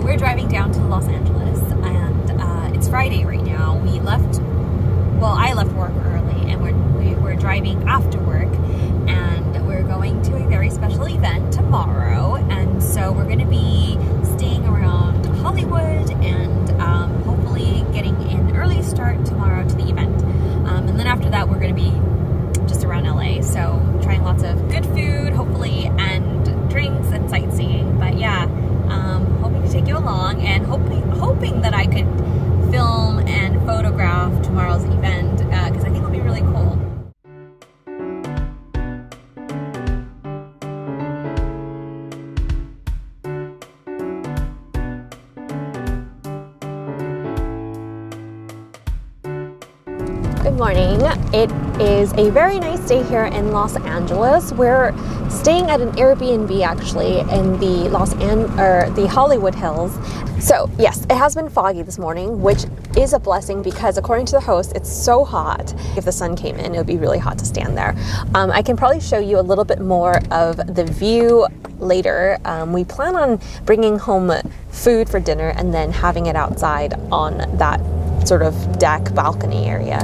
we're driving down to Los Angeles, and it's Friday right now. I left work early, and we're driving after work, and we're going to a very special event tomorrow, and so we're going to be staying around Hollywood and hopefully getting an early start tomorrow to the event. And then after that, we're going to be just around LA, so trying lots of good food, hopefully, and drinks and sightseeing. But yeah, hoping to take you along, and hoping that I could film and photograph tomorrow's event, because I think it'll be really cool. Good morning. It is a very nice day here in Los Angeles. We're staying at an Airbnb actually in the Hollywood Hills. So yes, it has been foggy this morning, which is a blessing because according to the host, it's so hot. If the sun came in, it would be really hot to stand there. I can probably show you a little bit more of the view later. We plan on bringing home food for dinner and then having it outside on that sort of deck balcony area.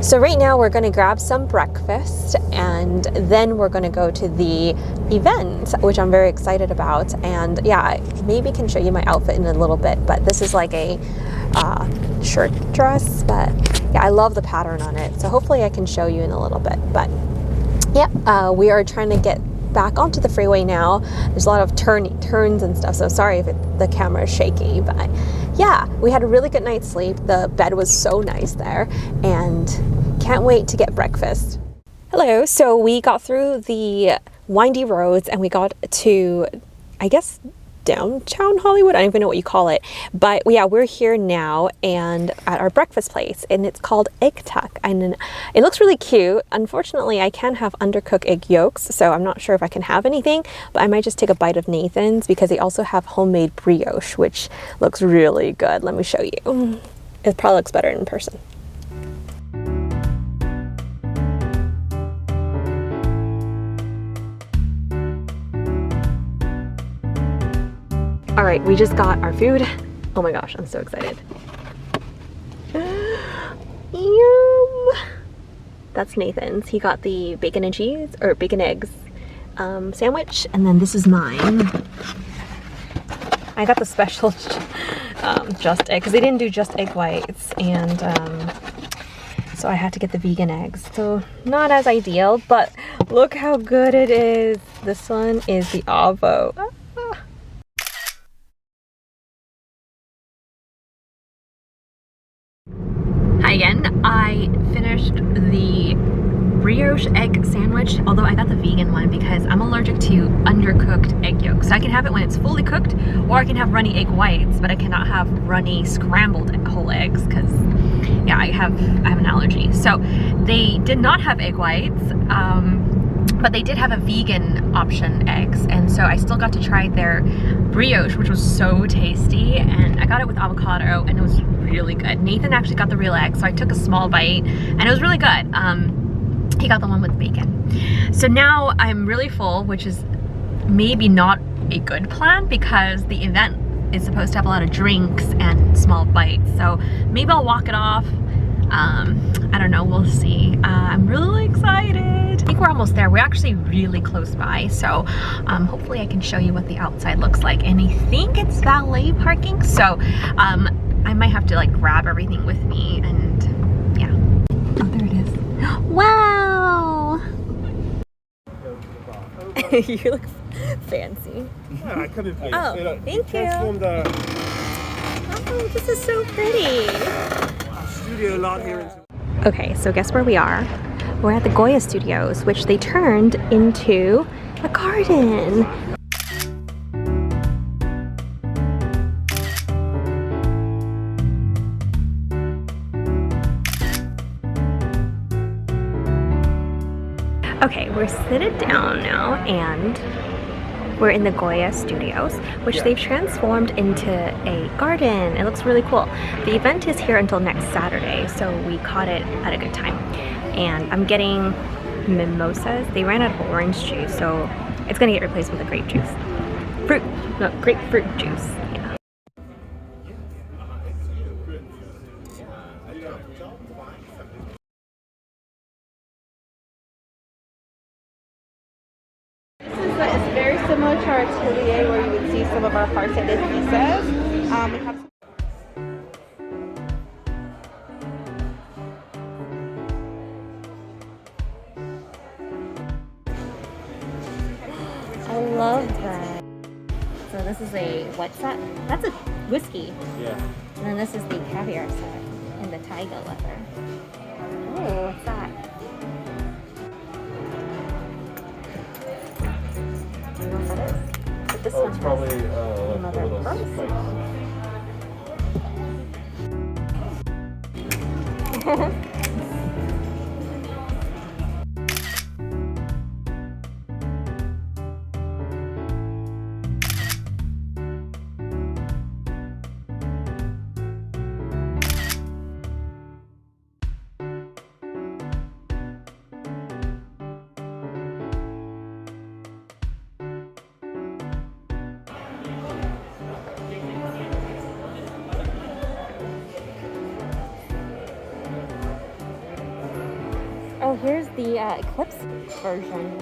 So right now we're going to grab some breakfast, and then we're going to go to the event, which I'm very excited about. And yeah, I maybe can show you my outfit in a little bit, but this is like a shirt dress, but yeah, I love the pattern on it, so hopefully I can show you in a little bit. But yeah, we are trying to get back onto the freeway now. There's a lot of turns and stuff, so sorry if the camera is shaky, but yeah, we had a really good night's sleep. The bed was so nice there, and can't wait to get breakfast. Hello, so we got through the windy roads and we got to, I guess, downtown Hollywood. I don't even know what you call it, but yeah, we're here now and at our breakfast place, and it's called Egg Tuck, and it looks really cute. Unfortunately, I can't have undercooked egg yolks, so I'm not sure if I can have anything, but I might just take a bite of Nathan's because they also have homemade brioche, which looks really good. Let me show you. It probably looks better in person. All right, we just got our food. Oh my gosh, I'm so excited. Yum! That's Nathan's. He got the bacon and cheese, or bacon eggs sandwich, and then this is mine. I got the special just egg, because they didn't do just egg whites, and so I had to get the vegan eggs. So not as ideal, but look how good it is. This one is the avo. Hi again. I finished the brioche egg sandwich, although I got the vegan one because I'm allergic to undercooked egg yolks. So I can have it when it's fully cooked, or I can have runny egg whites, but I cannot have runny scrambled whole eggs because yeah, I have an allergy. So they did not have egg whites, but they did have a vegan option eggs, and so I still got to try their brioche, which was so tasty, and I got it with avocado and it was really good. Nathan actually got the real egg, so I took a small bite and it was really good. He got the one with bacon. So now I'm really full, which is maybe not a good plan because the event is supposed to have a lot of drinks and small bites, so maybe I'll walk it off. I don't know, we'll see. I'm really excited. I think we're almost there. We're actually really close by, so hopefully I can show you what the outside looks like. And I think it's valet parking, so I might have to like grab everything with me, and yeah. Oh, there it is. Wow! You look fancy. Yeah, I come in, please. Oh, thank you. Oh, this is so pretty. Studio lot here. Okay, so guess where we are? We're at the Goya Studios, which they turned into a garden. Okay, we're seated down now, and we're in the Goya Studios, which they've transformed into a garden. It looks really cool. The event is here until next Saturday, so we caught it at a good time. And I'm getting mimosas. They ran out of orange juice, so it's gonna get replaced with a grape juice. Grapefruit juice, yeah. Vista is very similar to our atelier where you would see some of our hostesses pieces. We have I love that. So this is a what set? That's a whiskey. Yeah. And then this is the caviar set in the tiger leather. Oh, what's that? I don't know what that is. But this one It's probably has like a little spike. Oh, here's the Eclipse version.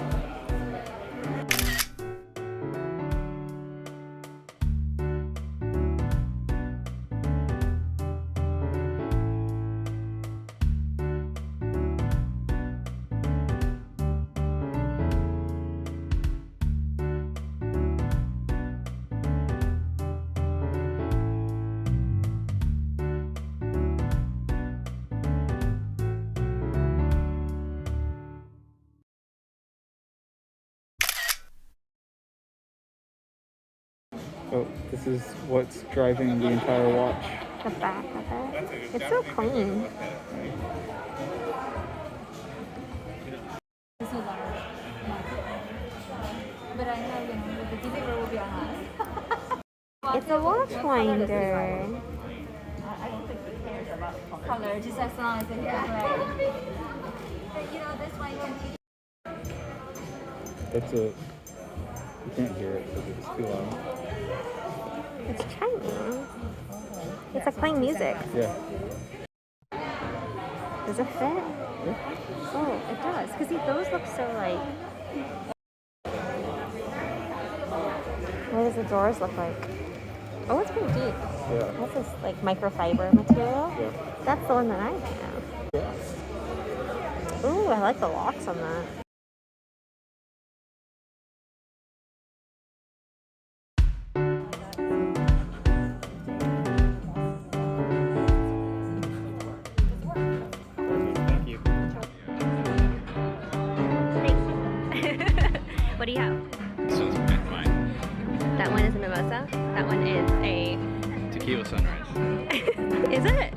Oh, this is what's driving the entire watch. The back of it. It's so clean. It's a watch winder. Color, just as long as it's right. But you know, this one you can teach. That's a. You can't hear it because it's too loud. It's chiming. It's like playing music. Yeah. Does it fit? Oh, it does. Because those look so like. What does the drawers look like? Oh, it's pretty deep. Yeah. That's this like microfiber material. Yeah. That's the one that I have. Yeah. Ooh, I like the locks on that. Thank you. What do you have? This one's mine. That one is a mimosa. That one is a. Tequila sunrise. Is it?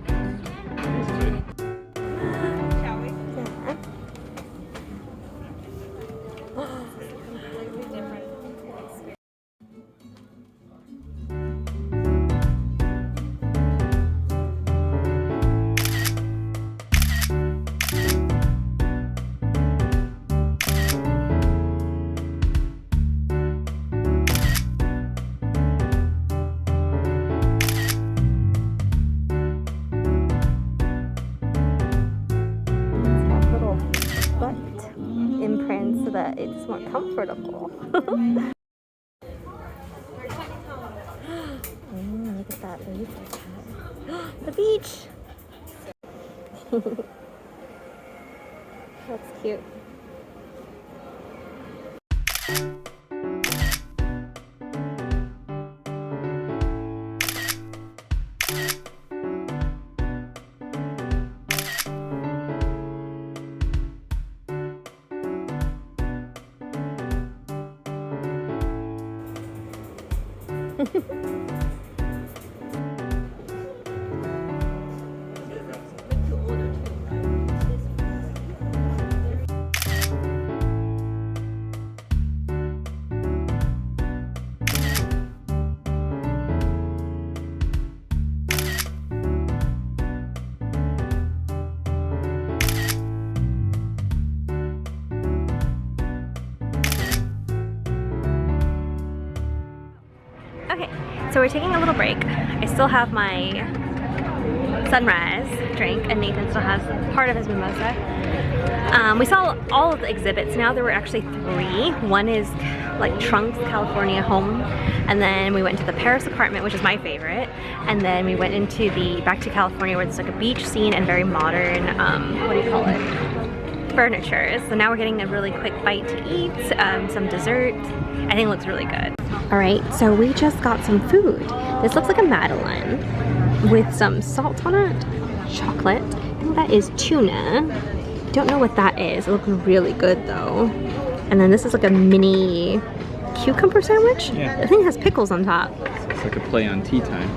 shall we? Imprint so that it's more comfortable. Look at that leaf. The beach. That's cute. Okay, so we're taking a little break. I still have my sunrise drink, and Nathan still has part of his mimosa. We saw all of the exhibits now. There were actually 3. One is like Trunks, California home, and then we went to the Paris apartment, which is my favorite, and then we went into the back to California, where it's like a beach scene and very modern, what do you call it, furniture. So now we're getting a really quick bite to eat, some dessert. I think it looks really good. All right, so we just got some food. This looks like a madeleine with some salt on it, chocolate. I think that is tuna. Don't know what that is. It looks really good though. And then this is like a mini cucumber sandwich. Yeah. I think it has pickles on top. It's like a play on tea time.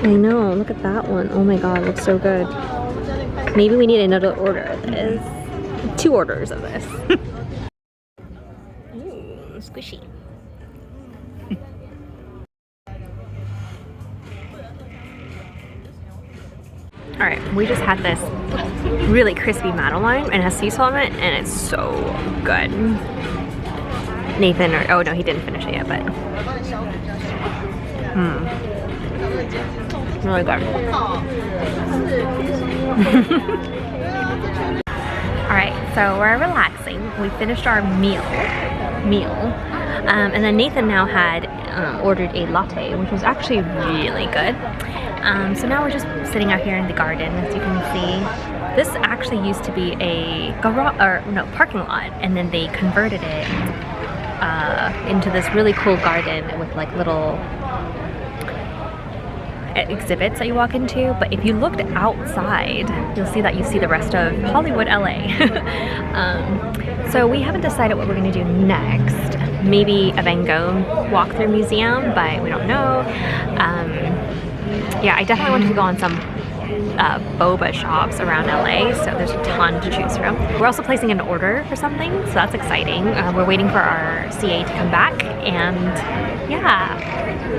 I know, look at that one. Oh my god, it looks so good. Maybe we need another order of this. 2 orders of this. Ooh, squishy. All right, we just had this really crispy madeleine and it has sea salt in it, and it's so good. Nathan, oh no, he didn't finish it yet, but really good. All right, so we're relaxing. We finished our meal, and then Nathan now had ordered a latte, which was actually really good. So now we're just sitting out here in the garden, as you can see. This actually used to be a parking lot, and then they converted it into this really cool garden with like little exhibits that you walk into. But if you looked outside, you'll see that you see the rest of Hollywood, LA. So we haven't decided what we're gonna do next. Maybe a Van Gogh walkthrough museum, but we don't know. Yeah, I definitely wanted to go on some boba shops around LA, so there's a ton to choose from. We're also placing an order for something, so that's exciting. We're waiting for our CA to come back, and yeah.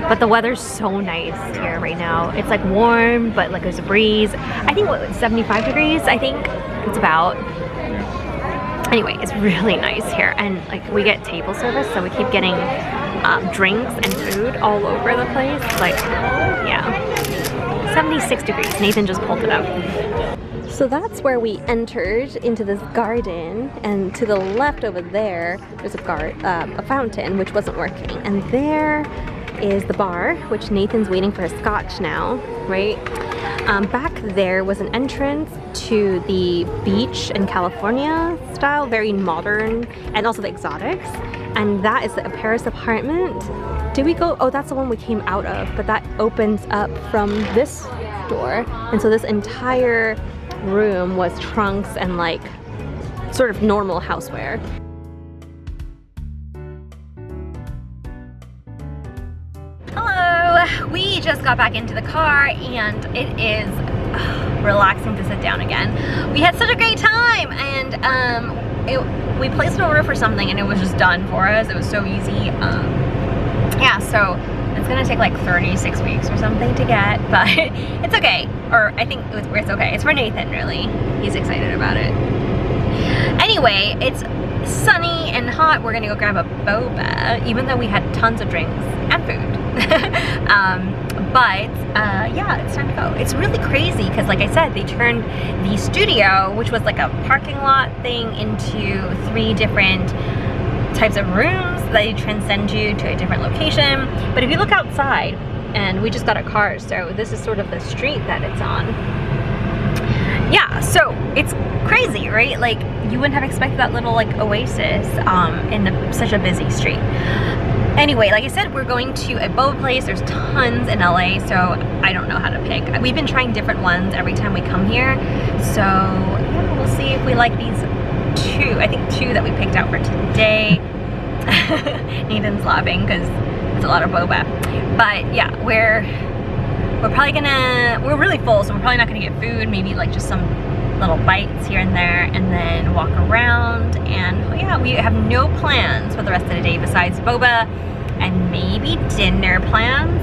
But the weather's so nice here right now. It's like warm, but like there's a breeze. I think what, 75 degrees, I think it's about. Anyway, it's really nice here, and like we get table service, so we keep getting drinks and food all over the place. Like, yeah. 76 degrees. Nathan just pulled it up. So that's where we entered into this garden, and to the left over there, there's a fountain which wasn't working, and there is the bar, which Nathan's waiting for his scotch now, right? Back there was an entrance to the beach in California style, very modern, and also the exotics, and that is the Paris apartment. Did we go? Oh, that's the one we came out of, but that opens up from this door. And so this entire room was trunks and like sort of normal houseware. Hello! We just got back into the car, and it is relaxing to sit down again. We had such a great time, and we placed an order for something and it was just done for us. It was so easy. Yeah, so it's gonna take like 36 weeks or something to get, but it's okay. Or I think it's okay. It's for Nathan, really. He's excited about it. Anyway, it's sunny and hot. We're gonna go grab a boba, even though we had tons of drinks and food. Yeah, it's time to go. It's really crazy because, like I said, they turned the studio, which was like a parking lot thing, into 3 different types of rooms. They transcend you to a different location. But if you look outside, and we just got a car, so this is sort of the street that it's on. Yeah, so it's crazy, right? Like, you wouldn't have expected that little like oasis in such a busy street. Anyway, like I said, we're going to a boba place. There's tons in LA, so I don't know how to pick. We've been trying different ones every time we come here, so yeah, we'll see if we like these 2. I think 2 that we picked out for today. Nathan's laughing because it's a lot of boba. But yeah, we're probably we're really full, so we're probably not gonna get food. Maybe like just some little bites here and there, and then walk around. And yeah, we have no plans for the rest of the day besides boba and maybe dinner plans.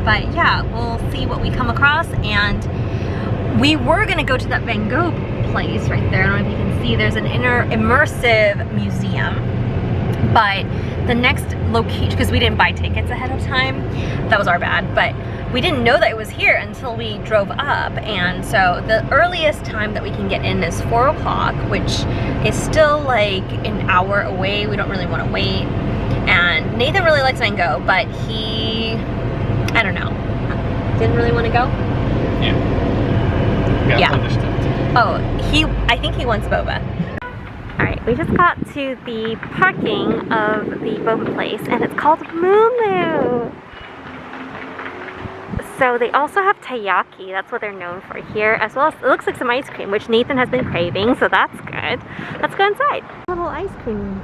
But yeah, we'll see what we come across. And we were gonna go to that Van Gogh place right there. I don't know if you can see, there's an immersive museum. But the next location, because we didn't buy tickets ahead of time, that was our bad, but we didn't know that it was here until we drove up, and so the earliest time that we can get in is 4 o'clock, which is still like an hour away. We don't really want to wait, and Nathan really likes mango, but he, I don't know, didn't really want to go. Yeah. Other stuff to do. Oh, I think he wants boba. Alright, we just got to the parking of the boba place, and it's called Moo Moo. So they also have taiyaki, that's what they're known for here, as well as, it looks like some ice cream, which Nathan has been craving, so that's good. Let's go inside. A little ice cream.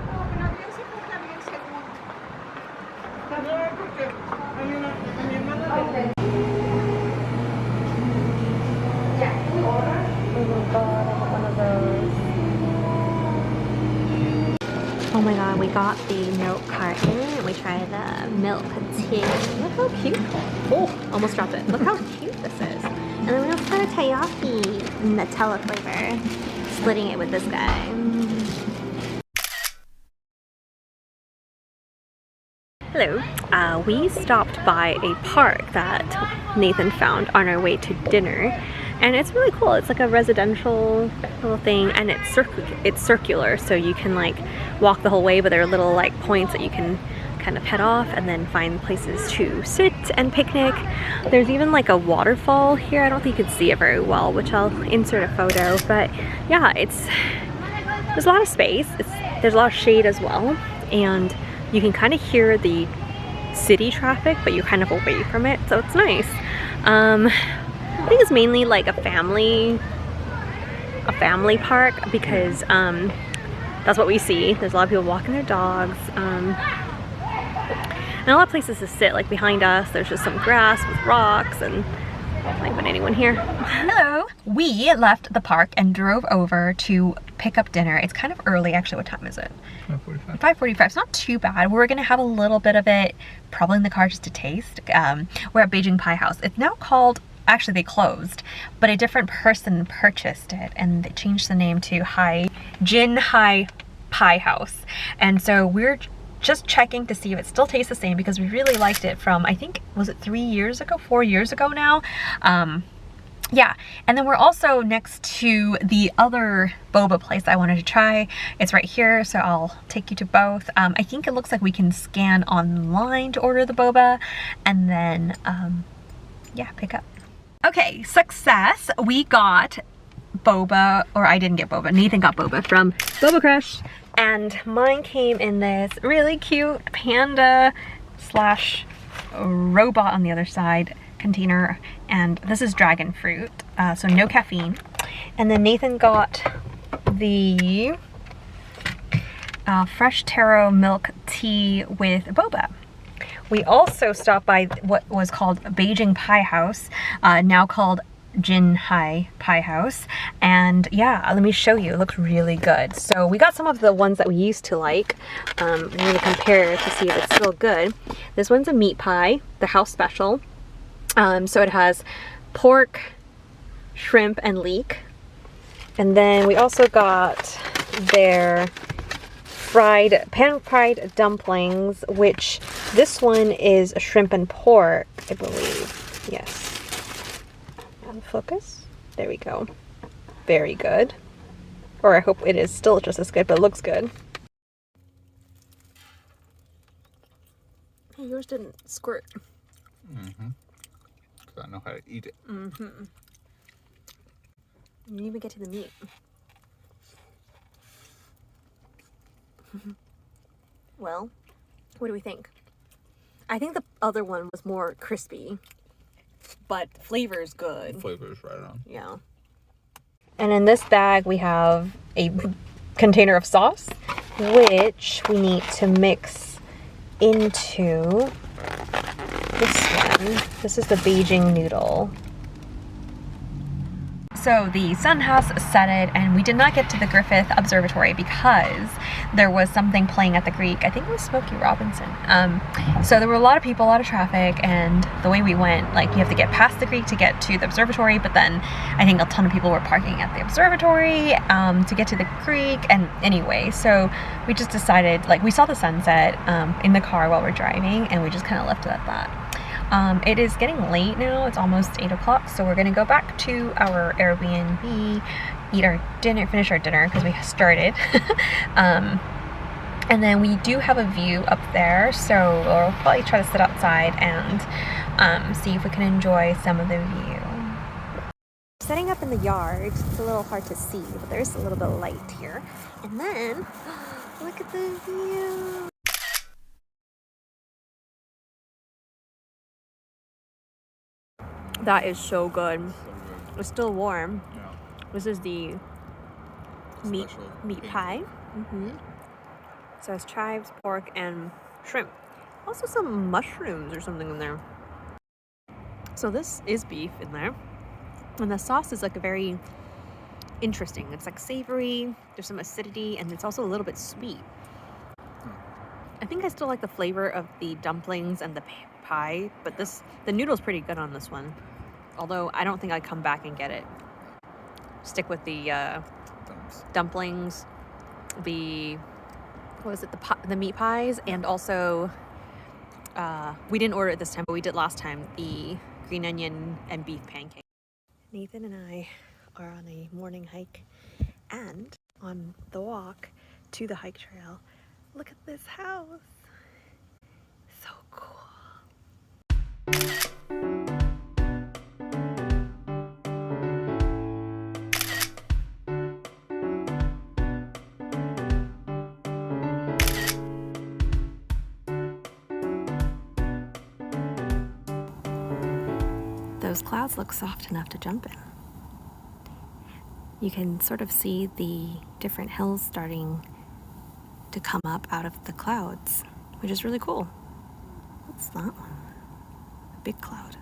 Oh my god, we got the milk carton and we tried the milk tea. Look how cute. Oh, almost dropped it. Look how cute this is. And then we also got a taiyaki Nutella flavor. Splitting it with this guy. Hello. We stopped by a park that Nathan found on our way to dinner. And it's really cool. It's like a residential little thing, and it's circular, so you can like walk the whole way, but there are little like points that you can kind of head off and then find places to sit and picnic. There's even like a waterfall here. I don't think you can see it very well, which I'll insert a photo, but yeah, there's a lot of space. There's a lot of shade as well, and you can kind of hear the city traffic, but you're kind of away from it, so it's nice. I think it's mainly like a family park, because that's what we see. There's a lot of people walking their dogs, and a lot of places to sit. Like behind us, there's just some grass with rocks, and not even anyone here. Hello! We left the park and drove over to pick up dinner. It's kind of early, actually. What time is it? 5:45. 5:45. It's not too bad. We're gonna have a little bit of it, probably in the car just to taste. We're at Beijing Pie House. It's now called, actually they closed, but a different person purchased it and they changed the name to Jin Hai Pie House. And so we're just checking to see if it still tastes the same, because we really liked it from, I think, was it 3 years ago, 4 years ago now? Yeah, and then we're also next to the other boba place I wanted to try. It's right here, so I'll take you to both. I think it looks like we can scan online to order the boba, and then yeah, pick up. Okay, success. We got boba, or I didn't get boba, Nathan got boba from Boba Crush, and mine came in this really cute panda slash robot on the other side container, and this is dragon fruit, so no caffeine. And then Nathan got the fresh taro milk tea with boba. We also stopped by what was called Beijing Pie House, now called Jin Hai Pie House, and yeah, let me show you. It looks really good. So we got some of the ones that we used to like. I'm going to compare to see if it's still good. This one's a meat pie, the house special. So it has pork, shrimp, and leek. And then we also got their pan-fried dumplings, which this one is a shrimp and pork, I believe. Yes. And focus. There we go. Very good. Or I hope it is still just as good, but it looks good. Hey, yours didn't squirt. Mm-hmm. Because I know how to eat it. Mm-hmm. You didn't even get to the meat. Well, what do we think? I think the other one was more crispy, but flavor is good. Flavor is right on. Yeah. And in this bag we have a container of sauce, which we need to mix into this one. This is the Beijing noodle. So the sun has set and we did not get to the Griffith Observatory because there was something playing at the Greek. I think it was Smokey Robinson. So there were a lot of people, a lot of traffic, and the way we went, like, you have to get past the Greek to get to the observatory, but then I think a ton of people were parking at the observatory to get to the Greek. And anyway, so we just decided, like, we saw the sunset in the car while we're driving, and we just kind of left it at that. It is getting late now. It's almost 8 o'clock, so we're gonna go back to our Airbnb, eat our dinner, finish our dinner because we started. And then we do have a view up there, so we'll probably try to sit outside and see if we can enjoy some of the view. Setting up in the yard, it's a little hard to see, but there's a little bit of light here. And then, look at the view. That is so good. It's still warm. Yeah. This is the meat Special pie. So it's chives, pork, and shrimp. Also some mushrooms or something in there. So this is beef in there. And the sauce is like a very interesting. It's like savory, there's some acidity, and it's also a little bit sweet. I think I still like the flavor of the dumplings and the pie, but the noodle's pretty good on this one. Although I don't think I'd come back and get it. Stick with the dumplings, the meat pies, and also we didn't order it this time, but we did last time, the green onion and beef pancake. Nathan and I are on a morning hike, and on the walk to the hike trail, look at this house. So cool. Those clouds look soft enough to jump in. You can sort of see the different hills starting to come up out of the clouds, which is really cool. What's that one? A big cloud.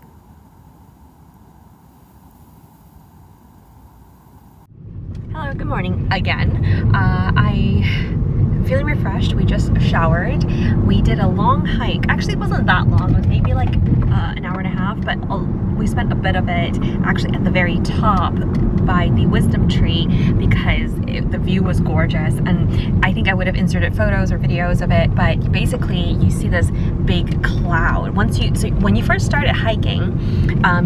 Hello, good morning again. I'm feeling refreshed. We just showered. We did a long hike. Actually, it wasn't that long. It was maybe like an hour and a half, but we spent a bit of it actually at the very top by the wisdom tree because the view was gorgeous, and I think I would have inserted photos or videos of it, but basically you see this big cloud. So when you first started hiking,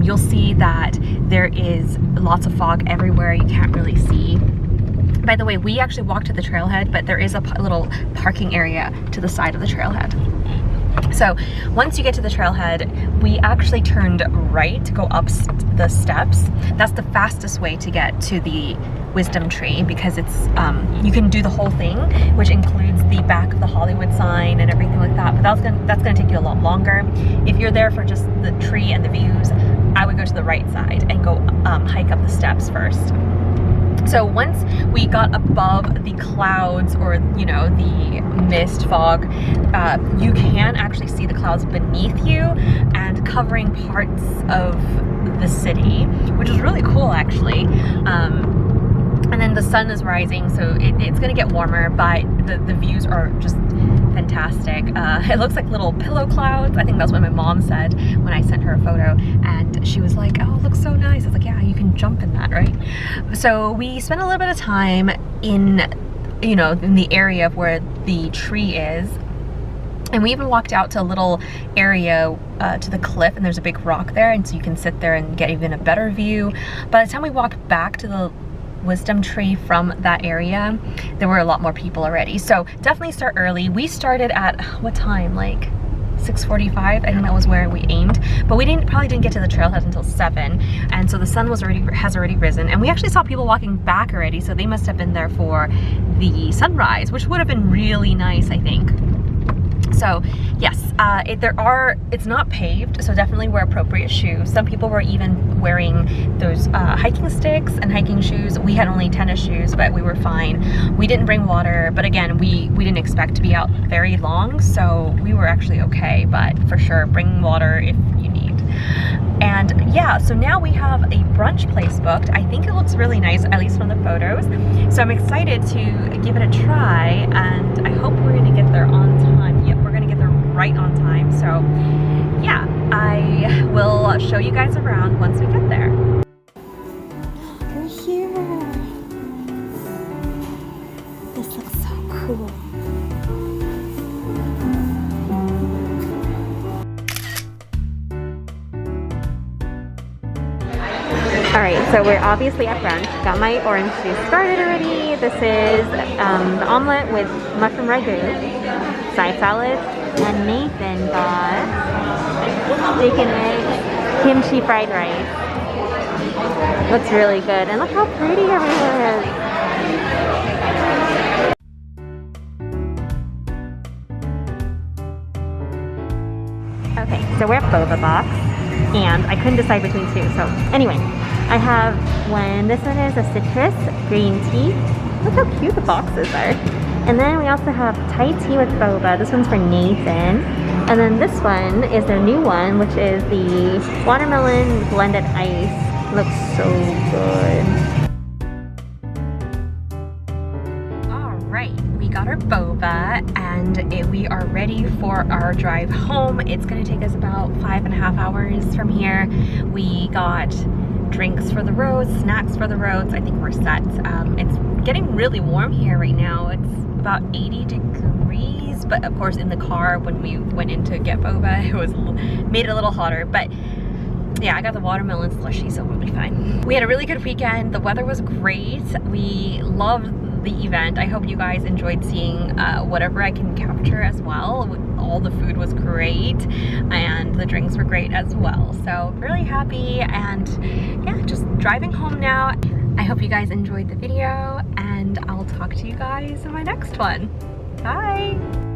you'll see that there is lots of fog everywhere. You can't really see. By the way, we actually walked to the trailhead, but there is a little parking area to the side of the trailhead. So once you get to the trailhead, we actually turned right to go up the steps. That's the fastest way to get to the wisdom tree because it's you can do the whole thing, which includes the back of the Hollywood sign and everything like that, but that's gonna take you a lot longer. If you're there for just the tree and the views, I would go to the right side and go hike up the steps first. So once we got above the clouds, or you know, the mist fog, you can actually see the clouds beneath you and covering parts of the city, which is really cool actually. And then the sun is rising, so it's gonna get warmer, but the views are just fantastic. It looks like little pillow clouds. I think that's what my mom said when I sent her a photo, and she was like, oh, it looks so nice. I was like, yeah, you can jump in that, right? So we spent a little bit of time in the area of where the tree is, and we even walked out to a little area to the cliff, and there's a big rock there, and so you can sit there and get even a better view. By the time we walked back to the wisdom tree from that area, there were a lot more people already. So definitely start early. We started at what time? Like 6:45. I think that was where we aimed, but we probably didn't get to the trailhead until 7, and so the sun has already risen, and we actually saw people walking back already, so they must have been there for the sunrise, which would have been really nice, I think. So yes, it's not paved, so definitely wear appropriate shoes. Some people were even wearing those hiking sticks and hiking shoes. We had only tennis shoes, but we were fine. We didn't bring water, but again, we didn't expect to be out very long, so we were actually okay, but for sure, bring water if you need. And yeah, so now we have a brunch place booked. I think it looks really nice, at least from the photos. So I'm excited to give it a try, and I hope we're gonna get there on time. Yep, we're gonna get there right on time. So yeah, I will show you guys around once we get there. We're here. This looks so cool. Alright, so we're obviously at brunch. Got my orange juice started already. This is the omelet with mushroom ragu, side salad, and Nathan got bacon eggs, kimchi fried rice. Looks really good. And look how pretty everyone is. Okay, so we're at Boba Box, and I couldn't decide between two. So anyway, I have one. This one is a citrus green tea. Look how cute the boxes are. And then we also have Thai tea with boba. This one's for Nathan. And then this one is their new one, which is the watermelon blended ice. Looks so good. Alright, we got our boba and we are ready for our drive home. It's going to take us about 5.5 hours from here. We got drinks for the roads, snacks for the roads. I think we're set. It's getting really warm here right now. It's about 80 degrees, but of course in the car when we went in to get boba, it was made it a little hotter. But yeah, I got the watermelon slushy, so we'll be fine. We had a really good weekend. The weather was great. We loved the event. I hope you guys enjoyed seeing whatever I can capture as well. All the food was great and the drinks were great as well. So really happy, and yeah, just driving home now. I hope you guys enjoyed the video, and I'll talk to you guys in my next one. Bye!